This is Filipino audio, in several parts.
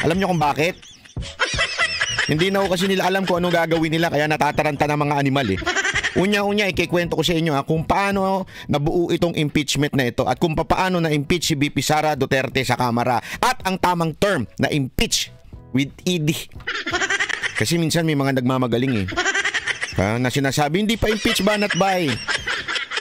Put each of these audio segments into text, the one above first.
Alam nyo kung bakit? Hindi na kasi nila alam kung ano gagawin nila kaya natataranta ng mga animal eh. Unya-unya, ikikwento ko sa inyo kung paano nabuo itong impeachment na ito at kung paano na-impeach si VP Sara Duterte sa Kamara at ang tamang term na impeach with ED. Kasi minsan may mga nagmamagaling eh. Na sinasabi, hindi pa impeach banat bay.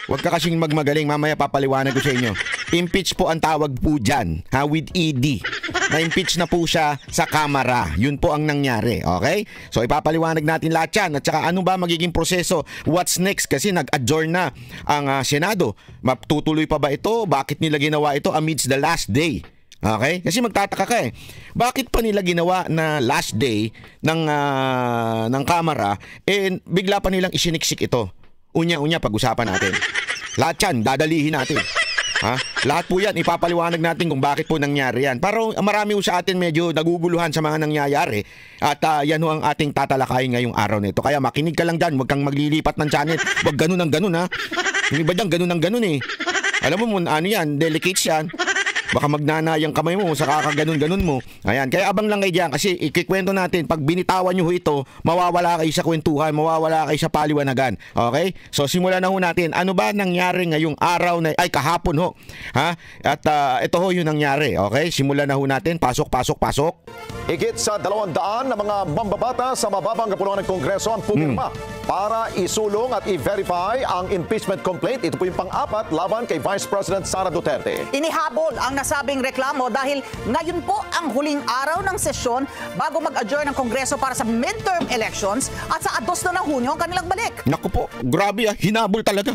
Huwag ka kasing magmagaling, mamaya papaliwanag ko sa inyo. Impeach po ang tawag po dyan, with ED. Na-impeach na po siya sa Kamara. Yun po ang nangyari, okay? So ipapaliwanag natin lahat yan. At saka ano ba magiging proseso? What's next? Kasi nag-adjourn na ang Senado. Matutuloy pa ba ito? Bakit nila ginawa ito amidst the last day? Okay? Kasi magtataka ka eh. Bakit pa nila ginawa na last day ng Kamara bigla pa nilang isiniksik ito? Unya-unya pag-usapan natin. Lahat yan, dadalihin natin. Lahat po yan, ipapaliwanag natin kung bakit po nangyari yan. Pero marami po sa atin medyo naguguluhan sa mga nangyayari. At yan ho ang ating tatalakayin ngayong araw nito. Kaya makinig ka lang dyan, huwag kang maglilipat ng channel. Huwag ganun ang ganun ha. Hindi ba dyan ganun ang ganun eh. Alam mo ano yan, delicates yan. Baka magnanayang kamay mo sa kakaganon-ganon mo. Ayan, kaya abang lang kayo dyan kasi ikikwento natin, pag binitawan nyo ito, mawawala kayo sa kwentuhan, mawawala kayo sa paliwanagan. Okay? So simulan na ho natin. Ano ba nangyari ngayong araw na, kahapon ho. At ito ho yung nangyari. Okay? Simulan na ho natin. Pasok. Higit sa 200 na mga mambabata sa mababang kapulungan ng Kongreso ang pumirma para isulong at i-verify ang impeachment complaint. Ito po yung pang-apat laban kay Vice President Sara Duterte. Inihabol ang nasabing reklamo dahil ngayon po ang huling araw ng sesyon bago mag-adjourn ng Kongreso para sa midterm elections at sa 2 na ng Hunyo ang kanilang balik. Naku po, grabe hinabol talaga.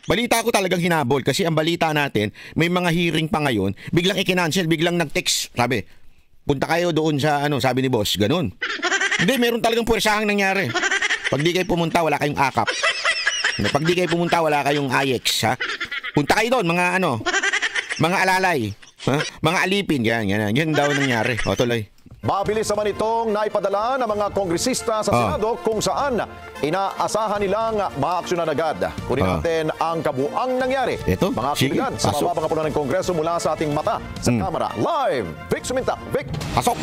Balita ko talagang hinabol kasi ang balita natin, may mga hearing pa ngayon, biglang i-cancel, biglang nag-text, sabi, punta kayo doon sa sabi ni boss, ganun. Hindi, meron talagang puwersahang nangyari. Pag di kayo pumunta, wala kayong akap. Pag di kayo pumunta, wala kayong IX, ha? Punta kayo doon, mga alalay, mga alipin, yan daw nangyari. O, tuloy. Mabilis naman itong naipadala ng mga kongresista sa Senado kung saan inaasahan nilang maaksyonan agad. Kunin natin ang kabuang nangyari. Ito? Mga aktividad sa mababang kapulungan ng Kongreso mula sa ating mata sa Kamara. Live! Vic Suminta. Vic! Pasok!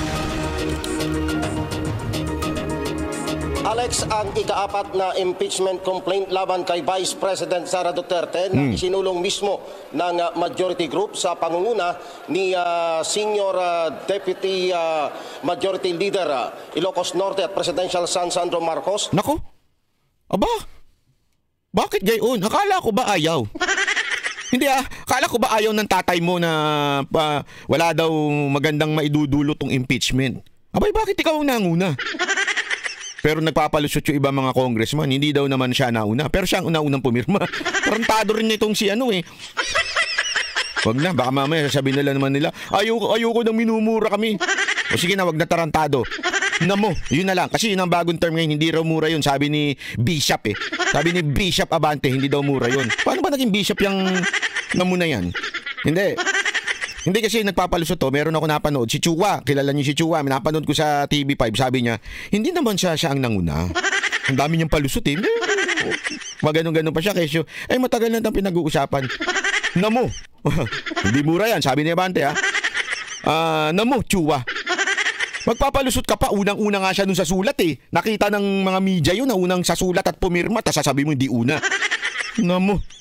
Alex, ang ika-4 na impeachment complaint laban kay Vice President Sara Duterte na isinulong mismo ng majority group sa pangunguna ni Senior Deputy Majority Leader Ilocos Norte at Presidential son Sandro Marcos. Nako? Aba? Bakit gayon? Akala ko ba ayaw? Hindi akala ko ba ayaw ng tatay mo na wala daw magandang maidudulot tong impeachment? Abay, bakit ikaw ang nanguna? Pero nagpapalusot yung iba mga congressman, hindi daw naman siya nauna. Pero siya ang una-unang pumirma. Tarantado rin itong si Wag na, baka mamaya sasabihin naman nila, ayoko nang minumura kami. O sige na, wag na tarantado. Namo, yun na lang. Kasi yun ang bagong term ngayon, hindi raw mura yun. Sabi ni Bishop Sabi ni Bishop Abante, hindi daw mura yun. Paano ba naging Bishop yung namo na yan? Hindi kasi nagpapalusot to. Meron ako napanood. Si Chua, kilala niyo si Chua. Napanood ko sa TV5. Sabi niya, hindi naman siya ang nanguna. Ang dami niyang palusot eh. Maganon-ganon pa siya. Kesyo, matagal na itong pinag-uusapan. Namo. Hindi mura yan. Sabi ni Abante Namo, Chua. Magpapalusot ka pa. Unang-una nga siya dun sa sulat eh. Nakita ng mga media yun na unang sa sulat at pumirma. Tapos sasabi mo hindi una. Namo.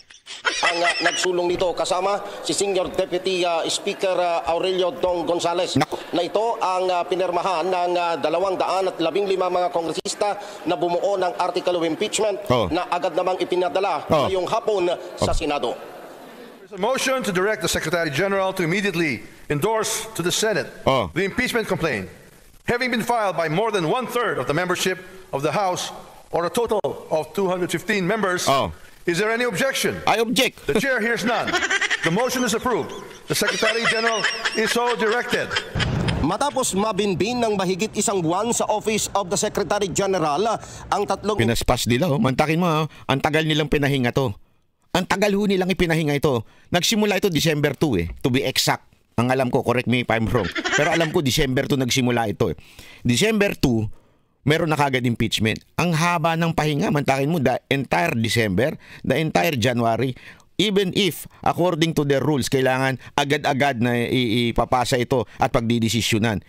Ang nagsulong nito kasama si Senior Deputy Speaker Aurelio Dong Gonzales na ito ang pinirmahan ng 215 mga kongresista na bumuo ng article of impeachment na agad namang ipinadala ngayong hapon sa Senado. There's a motion to direct the Secretary General to immediately endorse to the Senate the impeachment complaint, having been filed by more than 1/3 of the membership of the House, or a total of 215 members. Is there any objection? I object. The chair hears none. The motion is approved. The Secretary General is so directed. Matapos mabinbin ng mahigit isang buwan sa Office of the Secretary General, ang tatlong... Pinaspas nila, mantakin mo, ang tagal nilang pinahinga to. Ang tagal ho nilang ipinahinga ito. Nagsimula ito December 2 to be exact. Ang alam ko, correct me if I'm wrong. Pero alam ko December 2 nagsimula ito December 2, meron na kagad impeachment. Ang haba ng pahinga, mantakin mo, the entire December, the entire January, Even if, according to their rules, kailangan agad-agad na ipapasa ito at pagdidesisyonan.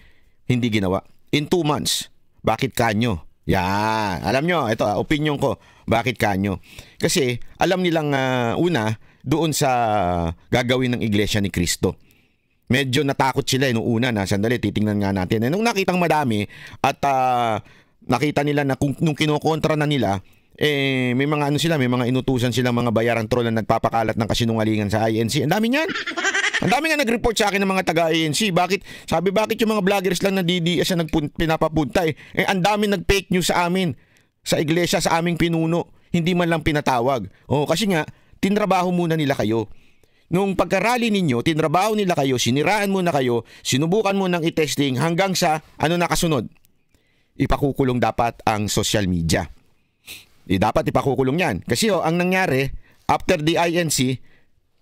Hindi ginawa. In 2 months. Bakit kanyo? Yan. Alam nyo, ito opinion ko. Bakit kanyo? Kasi alam nilang una, doon sa gagawin ng Iglesia ni Cristo. Medyo natakot sila nung una na, sandali, titingnan nga natin. Nung nakitang madami at nakita nila na nung kinokontra na nila, may mga may mga inutusan silang mga bayarang troll na nagpapakalat ng kasinungalingan sa INC. Ang dami niyan. Ang dami nga nag-report sa akin ng mga taga-INC. Bakit yung mga vloggers lang na DDS na pinapapunta ang dami nag-fake news sa amin, sa iglesia, sa aming pinuno. Hindi man lang pinatawag. Kasi nga, tinrabaho muna nila kayo. Nung pagka-rally ninyo, tinrabaho nila kayo, siniraan muna kayo, sinubukan mo ng i-testing hanggang sa nakasunod. Ipakukulong dapat ang social media. Dapat ipakukulong yan. Kasi ang nangyari, after the INC,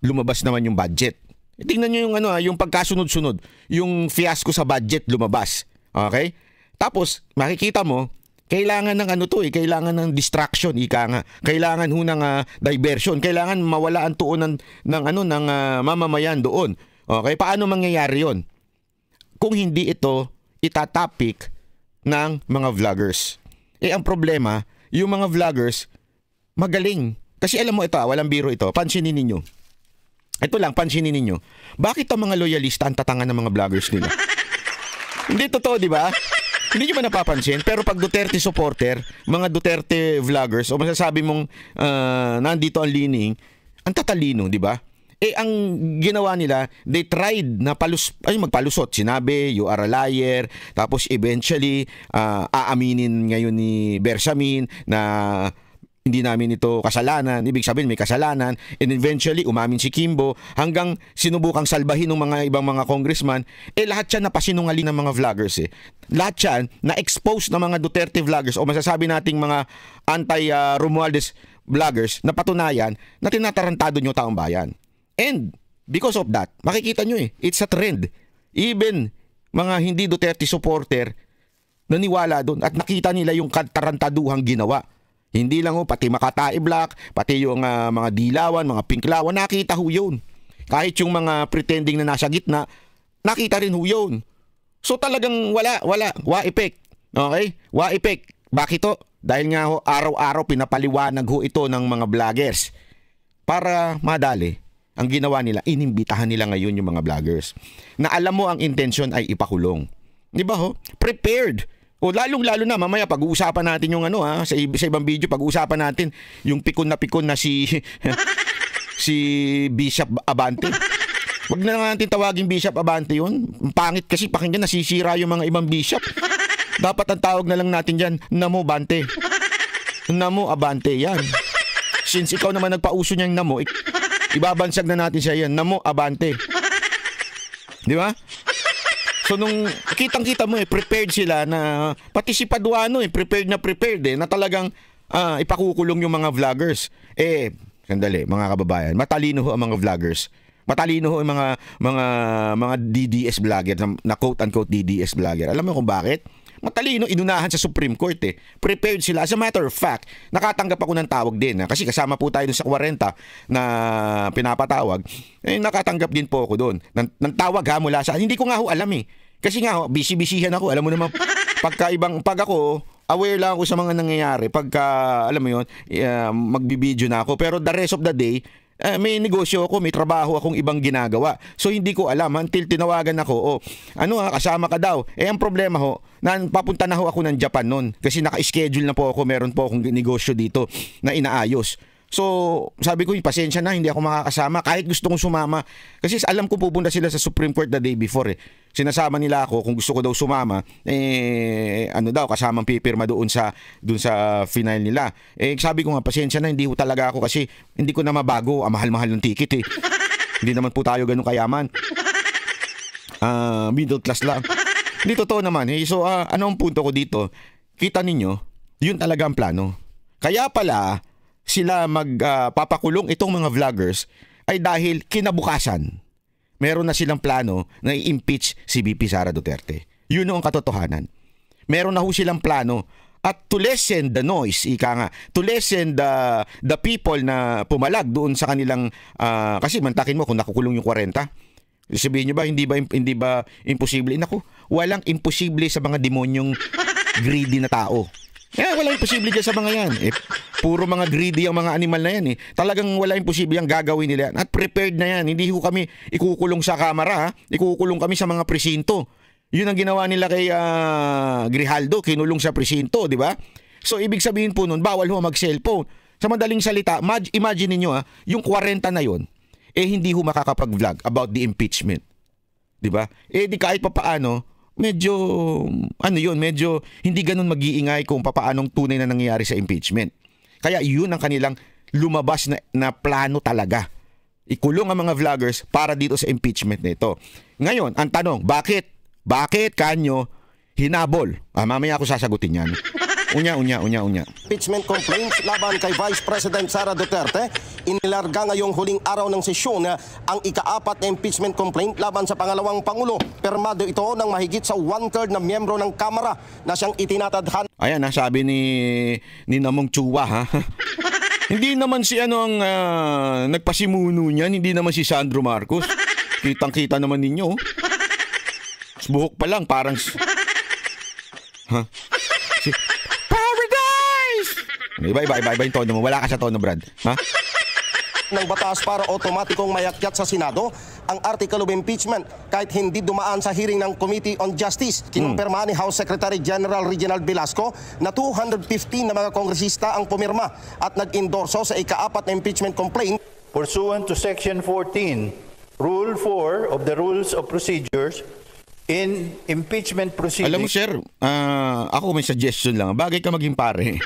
lumabas naman yung budget. Tingnan nyo yung pagkasunod-sunod. Yung fiasco sa budget lumabas. Okay? Tapos, makikita mo, kailangan ng kailangan ng distraction, ika nga. Kailangan ng diversion. Kailangan mawala ang tuon ng mamamayan doon. Okay? Paano mangyayari yon? Kung hindi ito itatapik ng mga vloggers. Ang problema, yung mga vloggers, magaling. Kasi alam mo ito, walang biro ito. Pansinin ninyo. Ito lang, pansinin ninyo. Bakit ang mga loyalista ang tatangan ng mga vloggers nila? Hindi totoo, di ba? Hindi nyo ba napapansin? Pero pag Duterte supporter, mga Duterte vloggers, o masasabi mong nandito ang lining, ang tatalino, di ba? Ang ginawa nila, they tried na magpalusot. Sinabi, you are a liar. Tapos eventually, aaminin ngayon ni Bersamin na hindi namin ito kasalanan. Ibig sabihin, may kasalanan. And eventually, umamin si Kimbo hanggang sinubukang salbahin ng mga ibang mga congressman. Lahat yan napasinungaling ng mga vloggers. Lahat yan na-expose ng mga Duterte vloggers o masasabi nating mga anti-Romualdez vloggers na patunayan na tinatarantado nyo taong bayan. And because of that, makikita nyo it's a trend. Even mga hindi Duterte supporter naniwala doon at nakita nila yung katarantaduhang ginawa. Hindi lang pati Makatae Black, pati yung mga dilawan, mga pinklawan, nakita ho yun. Kahit yung mga pretending na nasa gitna, nakita rin ho yun. So talagang wala, wa effect. Okay? Wa effect. Bakit to? Dahil nga araw-araw pinapaliwanag ho ito ng mga vloggers. Para madali. Ang ginawa nila, inimbitahan nila ngayon yung mga vloggers. Na alam mo ang intention ay ipakulong. Di ba ho? Prepared. O lalong-lalo na, mamaya pag-uusapan natin yung sa ibang video, pag-uusapan natin yung pikon na si Bishop Abante. Wag na natin tawagin Bishop Abante yun. Pangit kasi pakinggan, nasisira yung mga ibang bishop. Dapat ang tawag na lang natin dyan, Namo Bante. Namo Abante, yan. Since ikaw naman nagpauso niyang Namo, ibabansag na natin siya yan. Namo Abante. Di ba? So nung kitang-kita mo prepared sila na pati si Paduano prepared na talagang ipakukulong yung mga vloggers. Sandali mga kababayan, matalino ho ang mga vloggers. Matalino ho ang mga DDS vlogger na quote-unquote DDS vlogger. Alam mo kung bakit? Matalino, inunahan sa Supreme Court Prepared sila. As a matter of fact, nakatanggap ako ng tawag din. Kasi kasama po tayo dun sa 40 na pinapatawag. Nakatanggap din po ako doon. Ng tawag mula sa... Hindi ko nga ho alam Kasi nga busy-busyhan ako. Alam mo naman, pag ako, aware lang ako sa mga nangyayari. Pagka, alam mo yun, magbibideo na ako. Pero the rest of the day, may negosyo ako, may trabaho akong ibang ginagawa. So hindi ko alam until tinawagan ako, kasama ka daw. Ang problema papunta na ako ng Japan noon kasi naka-schedule na po ako, meron po akong negosyo dito na inaayos. So, sabi ko, pasensya na, hindi ako makakasama kahit gusto kong sumama. Kasi alam ko pupunta sila sa Supreme Court the day before Sinasama nila ako kung gusto ko daw sumama, kasamang pipirma doon sa final nila. Sabi ko nga, pasensya na, hindi ko talaga ako kasi hindi ko na mabago. Mahal-mahal ng ticket Hindi naman po tayo ganun kayaman. Middle class lang. Hindi totoo naman. So, ano ang punto ko dito? Kita ninyo, yun talaga ang plano. Kaya pala, sila magpapakulong itong mga vloggers ay dahil kinabukasan meron na silang plano na i-impeach si VP Sara Duterte. Yun ang katotohanan. Meron na ho silang plano at to lessen the noise, ika nga, to lessen the people na pumalag doon sa kanilang kasi mantakin mo kung nakukulong yung 40. Sabihin nyo ba hindi ba imposible? Naku, walang imposible sa mga demonyong greedy na tao. Walang imposible dyan sa mga yan. Puro mga greedy ang mga animal na yan. Talagang wala imposible ang gagawin nila yan. At prepared na yan. Hindi ko kami ikukulong sa kamera. Ikukulong kami sa mga presinto. Yun ang ginawa nila kay Grijaldo, kinulong sa presinto, di ba? So ibig sabihin po nun, bawal ho mag-cellphone. Sa madaling salita, imagine niyo yung 40 na yon, hindi ho makakapag-vlog about the impeachment. Di ba? Di kahit papaano, medyo medyo hindi ganun mag-iingay kung papaanong tunay na nangyayari sa impeachment. Kaya yun ang kanilang lumabas na plano talaga. Ikulong ang mga vloggers para dito sa impeachment nito. Ngayon, ang tanong, bakit kanyo hinabol? Mamaya ako sasagutin yan. Unya. Impeachment complaints laban kay Vice President Sara Duterte. Inilarga ngayong huling araw ng sesyon ang ika-4 na impeachment complaint laban sa pangalawang Pangulo. Permado ito ng mahigit sa 1/3 na miyembro ng Kamara na siyang itinatadhan. Ayan sabi ni Namong Chua Hindi naman si ang nagpasimuno niyan, hindi naman si Sandro Marcos. Kitang-kita naman ninyo. Buhok pa lang, parang... Paradise! Iba yung tono mo. Wala ka sa tono, Brad. Ng batas para otomatikong mayakyat sa Senado ang article of impeachment kahit hindi dumaan sa hearing ng Committee on Justice. Kinumpirma ni House Secretary General Reginald Velasco na 215 na mga kongresista ang pumirma at nag-endorso sa ika-4 na impeachment complaint. Pursuant to Section 14, Rule 4 of the Rules of Procedures, in impeachment proceedings... Alam mo, sir, ako may suggestion lang. Bagay ka maging pare.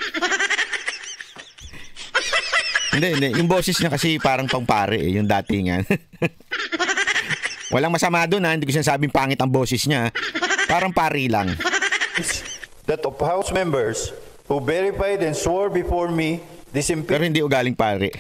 Hindi. Yung boses niya kasi parang pang-pare yung datingan. Walang masama doon Hindi ko sinasabing pangit ang boses niya. Parang pare lang. That of House members who verified and swore before me this Pero hindi ugaling pare.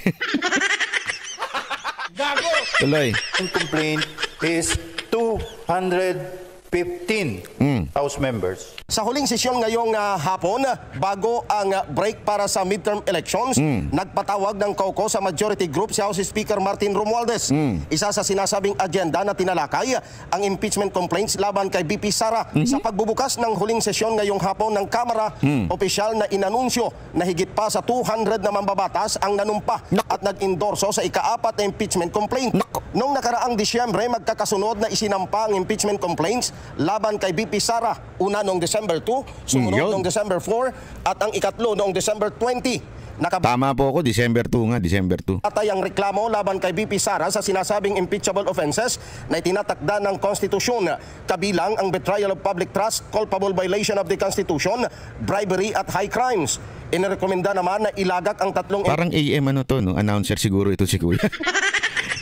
Gago! Tuloy. Complaint is 215 House members. Sa huling sesyon ngayong hapon, bago ang break para sa midterm elections, nagpatawag ng kauko sa majority group si House Speaker Martin Romualdez. Isa sa sinasabing agenda na tinalakay ang impeachment complaints laban kay BP Sara. Sa pagbubukas ng huling sesyon ngayong hapon ng Kamara, opisyal na inanunsyo na higit pa sa 200 na mambabatas ang nanumpa at nag-endorso sa ika-4 na impeachment complaint. Noong nakaraang Disyembre, magkakasunod na isinampa ang impeachment complaints laban kay BP Sara. Una noong December 2, sumunod noong December 4, at ang ikatlo noong December 20. Tama po ako, December 2 nga, December 2. Patay ang reklamo laban kay BP Sara sa sinasabing impeachable offenses na itinatakda ng konstitusyon, kabilang ang betrayal of public trust, culpable violation of the Constitution, bribery at high crimes. Inirekomenda naman na ilagak ang tatlong... Parang AM announcer siguro ito si Kuya.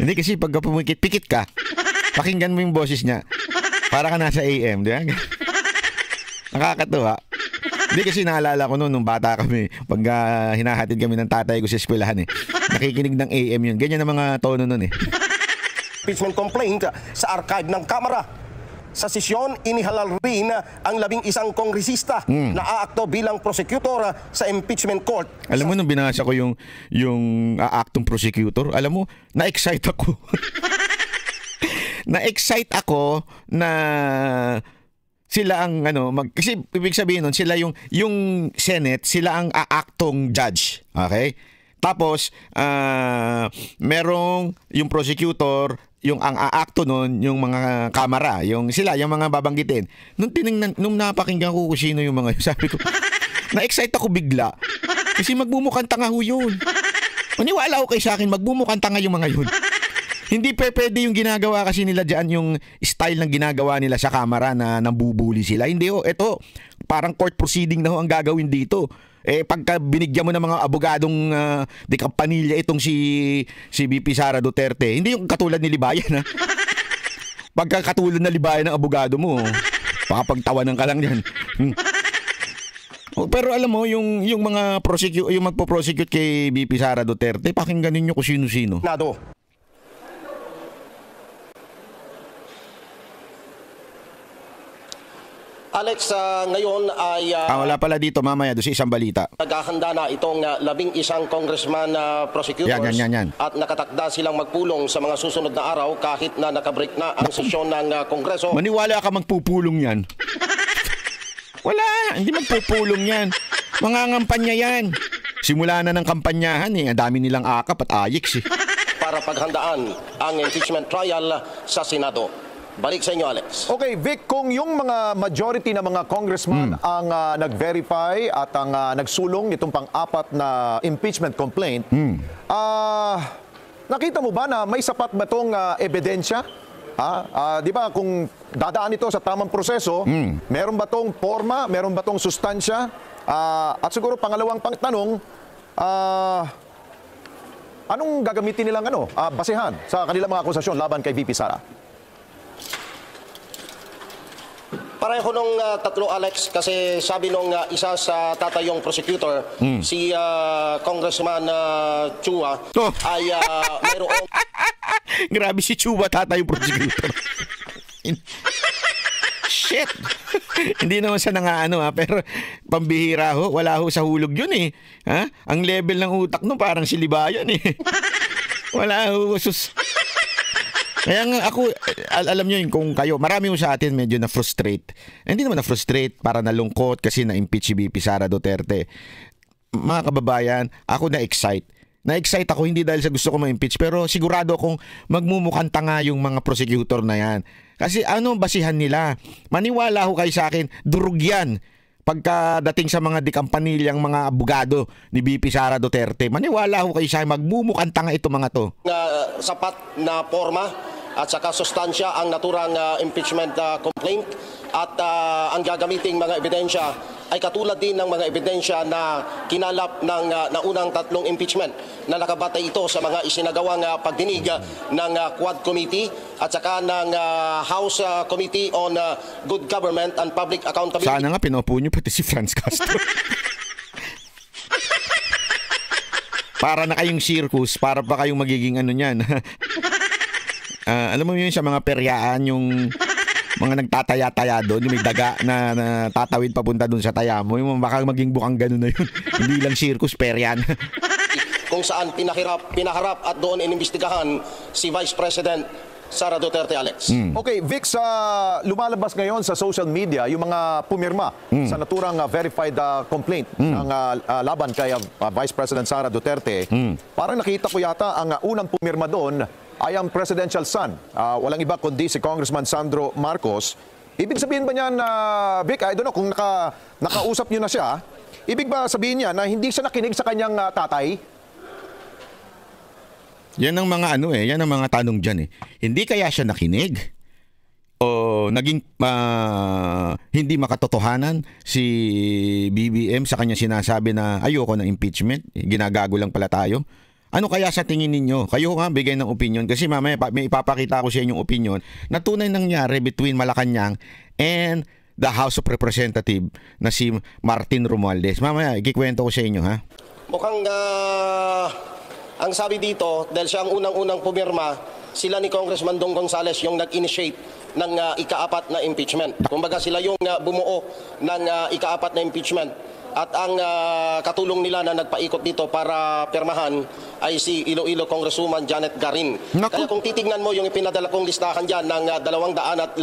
Hindi kasi pagka pumikit-pikit ka, pakinggan mo yung boses niya. Para ka nasa AM, di ba? Nakakatuwa. Hindi kasi naalala ko nung bata kami, pag hinahatid kami ng tatay ko sa eskwelahan nakikinig ng AM yun. Ganyan ang mga tono nun Impeachment complaint sa archive ng Kamara. Sa sesyon, inihalal rin ang 11 kongresista na aakto bilang prosecutor sa impeachment court. Alam mo, nung binasa ko yung aaktong prosecutor, alam mo, na-excite ako. Na-excite ako na sila ang kasi ibig sabihin nun, sila yung Senate, sila ang aaktong judge. Okay? Tapos merong yung prosecutor, yung ang aakto nun, yung mga kamara, yung mga babanggitin. Nung napakinggan ko kung sino yung mga yun, sabi ko, na-excite ako bigla. Kasi magbumukhang tanga ho yun. Maniwala ko kayo sa akin, magbumukhang tanga yung mga yun. Hindi pwede yung ginagawa kasi nila dyan, yung style ng ginagawa nila sa kamera na nambubuli sila. Hindi ito, parang court proceeding na ang gagawin dito. Pagka binigyan mo ng mga abogadong de Campanilla itong si BP Sara Duterte, hindi yung katulad ni Libayan Pagka katulad na Libayan ng abogado mo, pakapagtawanan ka lang yan. Pero alam mo, yung mga yung magpo-prosecute kay BP Sara Duterte, pakinggan ninyo kung sino-sino. Alex, ngayon ay wala pala dito mamaya doon sa isang balita. naghahanda na itong 11 congressman prosecutors Yan. at nakatakda silang magpulong sa mga susunod na araw kahit na nakabreak na ang sesyon ng Kongreso. Maniwala ka magpupulong yan. Wala, hindi magpupulong yan. Mangangampanya yan. Simula na ng kampanyahan Ang dami nilang akap at ayeks Para paghandaan ang impeachment trial sa Senado. Balik sa inyo, Alex. Okay, Vic, kung yung mga majority na mga congressman ang nag-verify at ang nagsulong nitong pang-apat na impeachment complaint, nakita mo ba na may sapat ba itong ebidensya? Di ba, kung dadaan ito sa tamang proseso, meron ba itong forma, meron ba itong sustansya? At siguro pangalawang tanong, anong gagamitin nilang basehan sa kanilang mga akusasyon laban kay VP Sara? Pareho nung tatlo, Alex, kasi sabi nung isa sa tatayong prosecutor, si Congressman Chua, ay mayroong... Grabe si Chua, tatayong prosecutor. Shit! Hindi naman siya pero pambihira wala sa hulog yun Ang level ng utak parang silibayan Wala Kaya nga ako, alam nyo kung kayo, marami sa atin medyo na-frustrate. Hindi naman na-frustrate, para nalungkot kasi na-impeach si VP Sara Duterte. Mga kababayan, ako na-excite. Na-excite ako hindi dahil sa gusto ko ma-impeach, pero sigurado akong magmumukhang tanga yung mga prosecutor na yan. Kasi ano basihan nila? Maniwala kayo sa akin, durug yan. Pagkadating sa mga dikampanilyang mga abogado ni VP Sara Duterte, maniwala kayo sa akin, magmumukhang tanga ito mga to. Sapat na forma at saka sustansya ang naturang impeachment complaint at ang gagamiting mga ebidensya ay katulad din ng mga ebidensya na kinalap ng naunang tatlong impeachment na nakabatay ito sa mga isinagawang pagdinig ng Quad Committee at saka ng House Committee on Good Government and Public Accountability. Sana nga pinupo niyo pati si Franz Castro. Para na kayong circus, para pa kayong magiging niyan. Alam mo yun sa mga peryaan, yung mga nagtataya-taya doon, yung may daga na tatawid papunta doon sa taya mo, yung baka maging bukang gano'n na yun. Hindi lang circus, peryan. Kung saan pinaharap at doon inimbestigahan si Vice President Sara Duterte, Alex. Okay, Vic, lumalabas ngayon sa social media yung mga pumirma sa naturang verified complaint ng laban kay Vice President Sara Duterte. Parang nakita ko yata ang unang pumirma doon ay ang presidential son. Walang iba kundi si Congressman Sandro Marcos. Ibig sabihin ba niyan, Vic, I don't know kung nakausap niyo na siya, ibig ba sabihin niya na hindi siya nakinig sa kanyang tatay? Yan ang mga yan ang mga tanong diyan Hindi kaya siya nakinig? O naging hindi makatotohanan si BBM sa kanya sinasabi na ayoko ng impeachment, ginagago lang pala tayo? Ano kaya sa tingin ninyo? Kayo nga bigay ng opinion kasi mamaya may ipapakita ko sa inyong opinion na tunay nangyari between Malacanang and the House of Representatives na si Martin Romualdez. Mamaya ikikwento ko sa inyo Mukhang ang sabi dito, dahil siya ang unang-unang pumirma, sila ni Congressman Dong Gonzales yung nag-initiate ng ika-apat na impeachment. Kumbaga sila yung bumuo ng ika-apat na impeachment. At ang katulong nila na nagpaikot dito para pirmahan ay si Iloilo Congresswoman Janet Garin. Kaya kung titignan mo yung ipinadala kong listahan dyan ng 215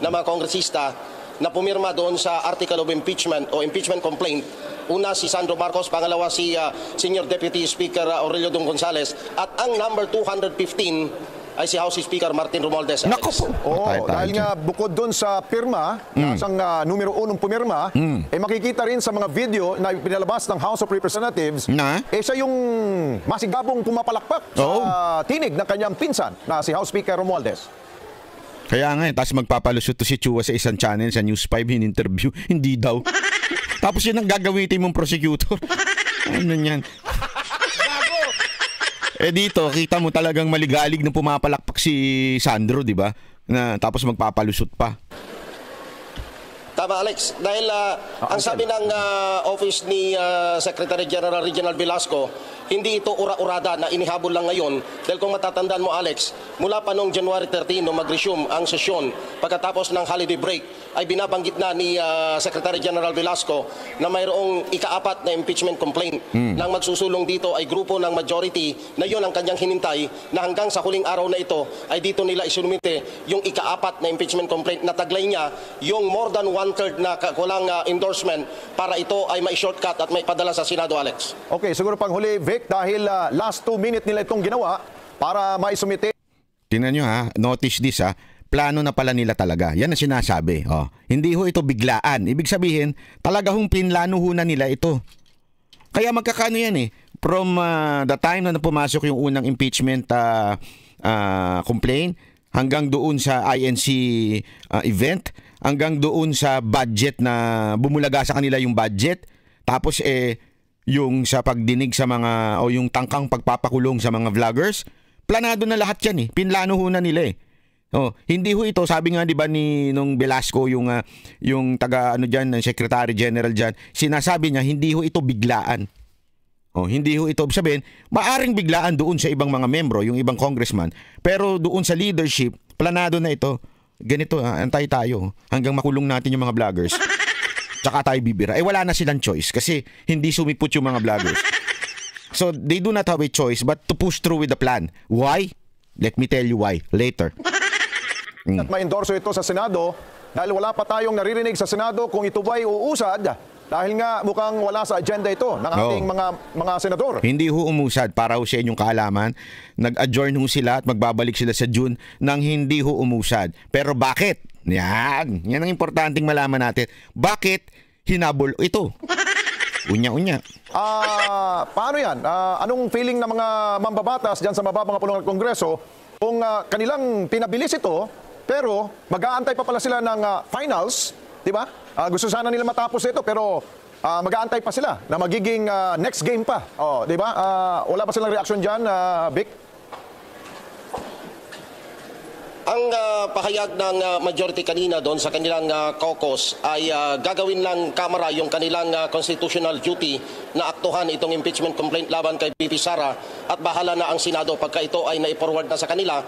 na mga kongresista na pumirma doon sa Article of Impeachment o Impeachment Complaint, una si Sandro Marcos, pangalawa si Senior Deputy Speaker Aurelio Dong Gonzales, at ang number 215 ay si House Speaker Martin Romualdez. Naku po! Dahil nga bukod doon sa pirma, isang numero 1 pumirma, makikita rin sa mga video na pinalabas ng House of Representatives, siya yung masigabong pumapalakpak sa tinig ng kanyang pinsan na si House Speaker Romualdez. Kaya nga tapos magpapalusot to si Chua sa isang channel sa News 5 in interview, hindi daw. Tapos yun ang gagamitin mong prosecutor. Ano yan? Dito, kita mo talagang maligalig na pumapalakpak si Sandro, di ba? Tapos magpapalusot pa. Tama, Alex. Dahil ang sabi ng office ni Secretary General Reginald Velasco, hindi ito ura-urada na inihabol lang ngayon. Dahil kung matatandaan mo, Alex, mula pa noong January 13, nung mag-resume ang sesyon pagkatapos ng holiday break, ay binabanggit na ni Secretary General Velasco na mayroong ika-4 na impeachment complaint. Nang magsusulong dito ay grupo ng majority na yun ang kanyang hinintay na hanggang sa huling araw na ito ay dito nila isinumite yung ika-4 na impeachment complaint na taglay niya yung more than 1/3 na kulang endorsement para ito ay mai-shortcut at may padala sa Senado, Alex. Okay, siguro panghuli, Vic, dahil last 2 minutes nila itong ginawa para maisumite. Tingnan nyo ha, notice this ha, plano na pala nila talaga. Yan ang sinasabi. Oh, hindi ho ito biglaan. Ibig sabihin, talaga hong pinlano ho na nila ito. Kaya magkakano yan eh. From the time na pumasok yung unang impeachment complaint, hanggang doon sa INC event, hanggang doon sa budget na bumulaga sa kanila yung budget, tapos yung sa pagdinig sa mga o yung tangkang pagpapakulong sa mga vloggers, planado na lahat yan eh. Pinlano ho na nila eh. Oh, hindi ho ito, sabi nga 'di ba ni nung Velasco yung taga ano diyan ng Secretary General diyan, sinasabi niya hindi ho ito biglaan. Oh, hindi ho ito sabihin, maaring biglaan doon sa ibang mga membro, yung ibang congressman, pero doon sa leadership, planado na ito. Ganito, antay tayo hanggang makulong natin yung mga vloggers. Tsaka tayo bibira. Wala na silang choice kasi hindi sumipot yung mga vloggers. So, they do not have a choice but to push through with the plan. Why? Let me tell you why. Later. At ma-endorso ito sa Senado dahil wala pa tayong naririnig sa Senado kung ito ba'y uusad dahil nga mukhang wala sa agenda ito ng ating mga senador. Hindi ho umusad. Para ho sa inyong kaalaman, nag-adjourn ho sila at magbabalik sila sa June nang hindi ho umusad. Pero bakit? Yan ang importanteng malaman natin. Bakit hinabol ito? Unya-unya. Paano yan? Anong feeling ng mga mambabatas dyan sa mababang kapulungan ng Kongreso kung kanilang pinabilis ito pero mag-aantay pa pala sila ng finals, di ba? Gusto sana nila matapos ito pero mag-aantay pa sila na magiging next game pa. Di ba? Wala pa silang reaction dyan, Vic? Ang pahayag ng majority kanina doon sa kanilang caucus ay gagawin lang Kamara yung kanilang constitutional duty na aktuhan itong impeachment complaint laban kay VP Sara at bahala na ang Senado pagka ito ay nai-forward na sa kanila.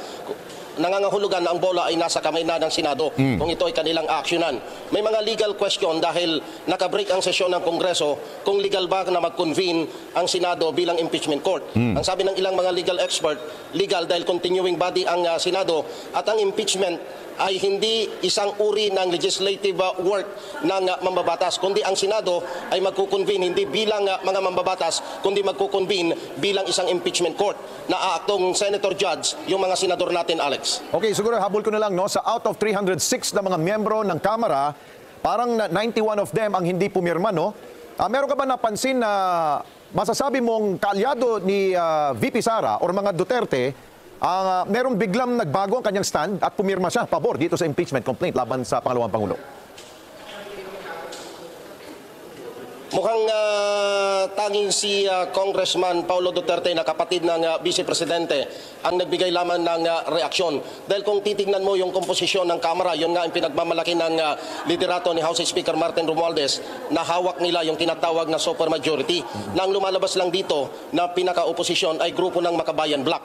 Nangangahulugan na ang bola ay nasa kamay na ng Senado kung ito ay kanilang aksyonan. May mga legal question dahil nakabreak ang sesyon ng Kongreso kung legal ba na mag-convene ang Senado bilang impeachment court. Ang sabi ng ilang mga legal expert, legal dahil continuing body ang Senado at ang impeachment ay hindi isang uri ng legislative work ng mambabatas, kundi ang Senado ay magkukonvene hindi bilang mga mambabatas, kundi magkukonvene bilang isang impeachment court na aaktong senator judge yung mga senador natin, Alex. Okay, siguro habol ko na lang, no, sa out of 306 na mga miyembro ng Kamara, parang 91 of them ang hindi pumirma, no? Meron ka ba napansin na masasabi mong kaalyado ni VP Sara or mga Duterte merong biglang nagbago ang kanyang stand at pumirma siya pabor dito sa impeachment complaint laban sa pangalawang Pangulo? Mukhang tanging si Congressman Paulo Duterte na kapatid ng Vice Presidente ang nagbigay lamang ng reaksyon. Dahil kung titignan mo yung komposisyon ng Kamara, yun nga ang pinagmamalaki ng liderato ni House Speaker Martin Romualdez na hawak nila yung tinatawag na supermajority. Na ang lumalabas lang dito na pinaka-oposisyon ay grupo ng Makabayan Bloc.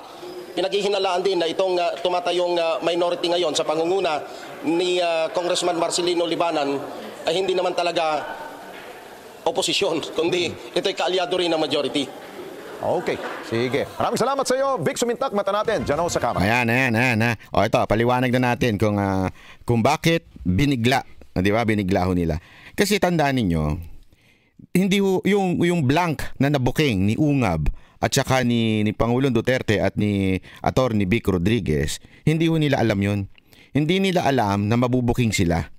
Pinaghihinalaan din na itong tumatayong minority ngayon sa pangunguna ni Congressman Marcelino Libanan ay hindi naman talaga oposisyon, kundi ito'y kaalyado rin ng majority. Okay, sige. Maraming salamat sa iyo, Vic Sumintak. Mata natin dyan sa Kamara. Ayan. O ito, paliwanag na natin kung bakit binigla. Di ba? Binigla ho nila. Kasi tandaan ninyo, hindi ho, yung blank na nabuking ni Ungab at saka ni Pangulong Duterte at ni Attorney Vic Rodriguez, hindi ho nila alam yun. Hindi nila alam na mabubuking sila.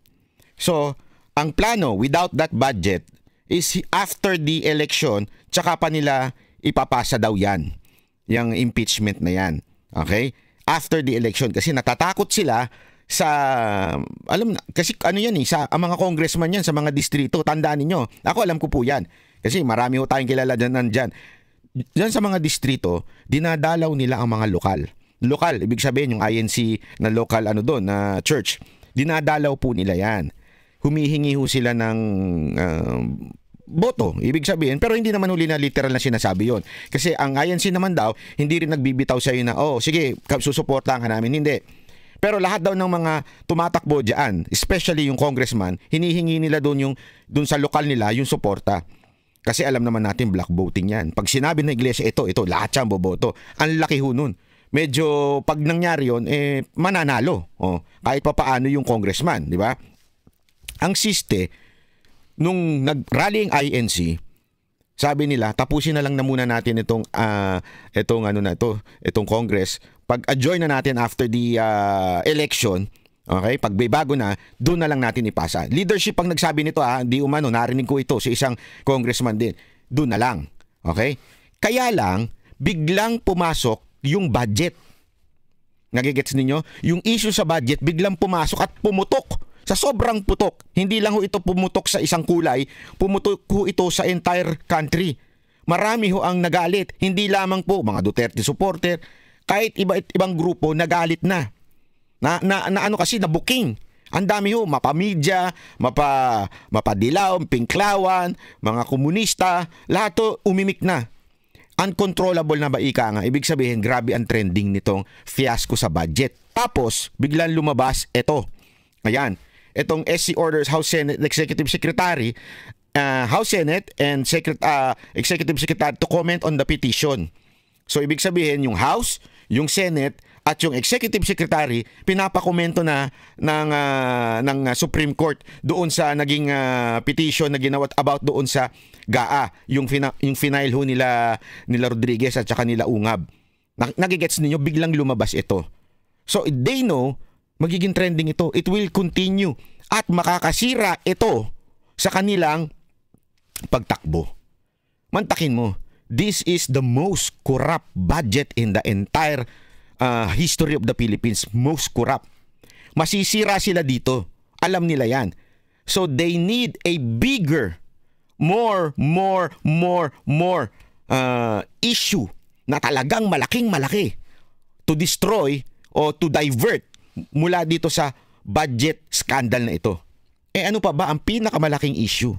So, ang plano without that budget is after the election, tsaka pa nila ipapasa daw yan. Yung impeachment na yan. Okay? After the election. Kasi natatakot sila sa, alam na, kasi ano yan sa ang mga congressman yan sa mga distrito. Tandaan ninyo. Ako alam ko po yan. Kasi marami ho tayong kilala dyan. Diyan sa mga distrito, dinadalaw nila ang mga lokal. Lokal, ibig sabihin yung INC na local na church. Dinadalaw po nila yan. Humihingi ho sila ng boto, ibig sabihin. Pero hindi naman huli na literal na sinasabi yon. Kasi ang INC naman daw, hindi rin nagbibitaw sa iyo na, sige, susuportahan ka namin. Hindi. Pero lahat daw ng mga tumatakbo diyan, especially yung congressman, hinihingi nila doon sa lokal nila yung suporta. Kasi alam naman natin black voting yan. Pag sinabi ng iglesia ito, lahat yan boboto. Ang laki ho nun. Medyo pag nangyari yun, mananalo. Kahit pa paano yung congressman, di ba? Ang siste, nung nag-rally ang INC, sabi nila, tapusin na lang na muna natin itong Congress. Pag-adjourn na natin after the election, okay, pag may bago na, doon na lang natin ipasa. Leadership ang nagsabi nito, di umano, narinig ko ito sa isang congressman din. Doon na lang. Okay? Kaya lang, biglang pumasok yung budget. Nagigets ninyo? Yung issue sa budget, biglang pumasok at pumutok. Sa sobrang putok. Hindi lang ho ito pumutok sa isang kulay, pumutok ho ito sa entire country. Marami ho ang nagalit. Hindi lamang po mga Duterte supporter, kahit ibang grupo nagalit na. Na ano kasi na booking. Ang dami ho, mapamidya, mapadilaw, pinklawan, mga komunista, lahat to umimik na. Uncontrollable na ba ika nga? Ibig sabihin, grabe ang trending nitong fiasco sa budget. Tapos, biglang lumabas ito. Ayan, itong SC Orders, House Senate Executive Secretary, House Senate and Executive Secretary to comment on the petition. So, ibig sabihin, yung House, yung Senate, at yung Executive Secretary, pinapakomento na ng Supreme Court doon sa naging petition na ginawa about doon sa GAA, yung final ho nila Rodriguez at saka nila Ungab. Nagigets ninyo, biglang lumabas ito. So they know, magiging trending ito. It will continue at makakasira ito sa kanilang pagtakbo. Mantakin mo, this is the most corrupt budget in the entire history of the Philippines. Most corrupt. Masisira sila dito. Alam nila yan. So they need a bigger, more issue na talagang malaki to destroy o to divert mula dito sa budget scandal na ito. Ano pa ba ang pinakamalaking issue?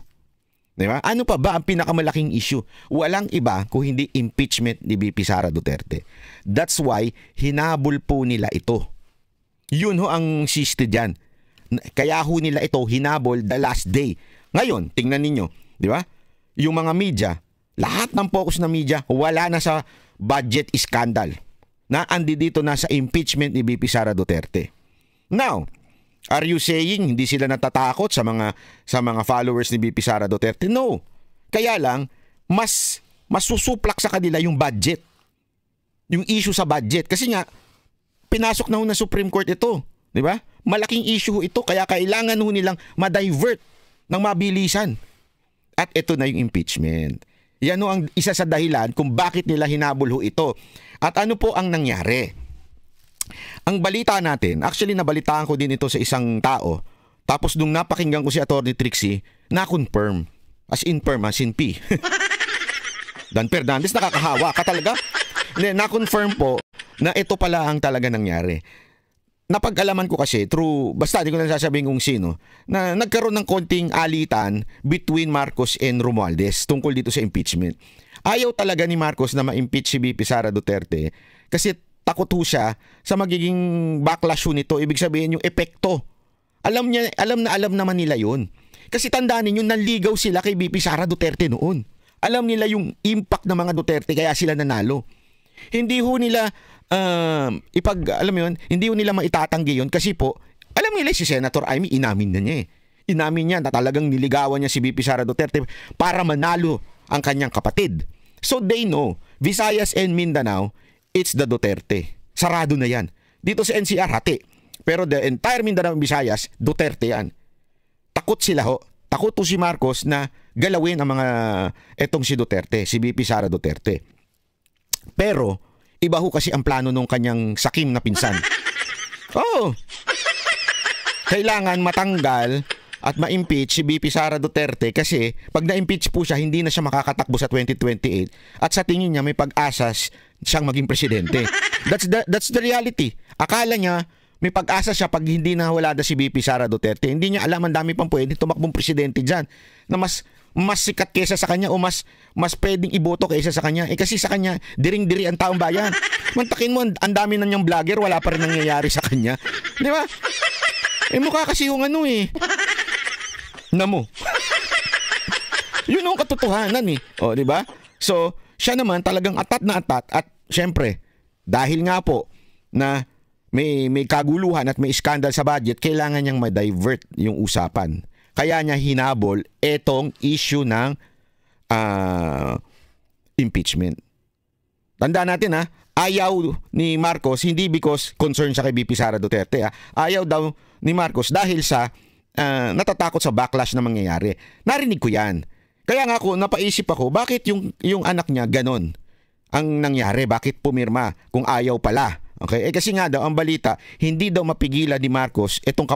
Diba? Ano pa ba ang pinakamalaking issue? Walang iba kung hindi impeachment ni VP Sara Duterte. That's why hinabol po nila ito. Yun ho ang siste dyan. Kaya ho nila ito hinabol the last day. Ngayon, tingnan ninyo, di ba? Yung mga media, lahat ng focus ng media, wala na sa budget scandal. Andi dito na sa impeachment ni VP Sara Duterte. Now, are you saying hindi sila natatakot sa mga followers ni VP Sara Duterte? No. Kaya lang mas susuplak sa kanila yung budget. Yung issue sa budget kasi nga pinasok na ho ng Supreme Court ito, 'di ba? Malaking issue ito kaya kailangan ho nilang ma-divert ng mabilisan. At ito na yung impeachment. Yan ho ang isa sa dahilan kung bakit nila hinabol ho ito. At ano po ang nangyari? Ang balita natin, actually nabalitaan ko din ito sa isang tao. Tapos nung napakinggan ko si Atty. Trixie, na-confirm. As in P. Dan Fernandez, nakakahawa ka talaga. Na-confirm po na ito pala ang talaga nangyari. Napag-alaman ko kasi through, basta di ko na sasabihin kung sino, na nagkaroon ng konting alitan between Marcos and Romualdez tungkol dito sa impeachment. Ayaw talaga ni Marcos na ma-impeach si VP Sara Duterte kasi takot ho siya sa magiging backlash nito. Ibig sabihin yung epekto. Alam naman nila yun. Kasi tandaan ninyo, nanligaw sila kay VP Sara Duterte noon. Alam nila yung impact ng mga Duterte kaya sila nanalo. Hindi ho nila hindi ho nila maitatanggi yun kasi po, alam nila si Senator Amy, inamin na niya eh. Inamin niya na talagang niligawan niya si VP Sara Duterte para manalo ang kanyang kapatid. So they know, Visayas and Mindanao, it's the Duterte. Sarado na yan. Dito sa NCR, hati. Pero the entire Mindanao and Visayas, Duterte yan. Takot sila ho. Takot po si Marcos na galawin ang mga etong si Duterte, si VP Sara Duterte. Pero, iba ho kasi ang plano nung kanyang sakim na pinsan. Oh! Kailangan matanggal at ma-impeach si VP Sara Duterte kasi pag na-impeach po siya, hindi na siya makakatakbo sa 2028 at sa tingin niya may pag-asa siyang maging presidente. That's the reality. Akala niya may pag-asa siya pag hindi na wala na si VP Sara Duterte. Hindi niya alam, ang dami pang pwede tumakbong presidente dyan na mas mas sikat kaysa sa kanya o mas pwedeng iboto kaysa sa kanya. Kasi sa kanya, diring-diri ang taong bayan. Mantakin mo, ang dami na niyang vlogger, wala pa rin nangyayari sa kanya. Di ba? Mukha kasi yung namo. Yun ang katotohanan O, di ba? So, siya naman talagang atat na atat at syempre, dahil nga po na may kaguluhan at may skandal sa budget, kailangan niyang ma-divert yung usapan. Kaya niya hinabol etong issue ng impeachment. Tandaan natin ayaw ni Marcos hindi because concern siya kay VP Sara Duterte. Ayaw daw ni Marcos dahil sa natatakot sa backlash na mangyayari. Narinig ko yan. Kaya nga napaisip ako, bakit yung anak niya ganon ang nangyari? Bakit pumirma kung ayaw pala? Okay? Kasi nga daw ang balita, hindi daw mapigilan ni Marcos itong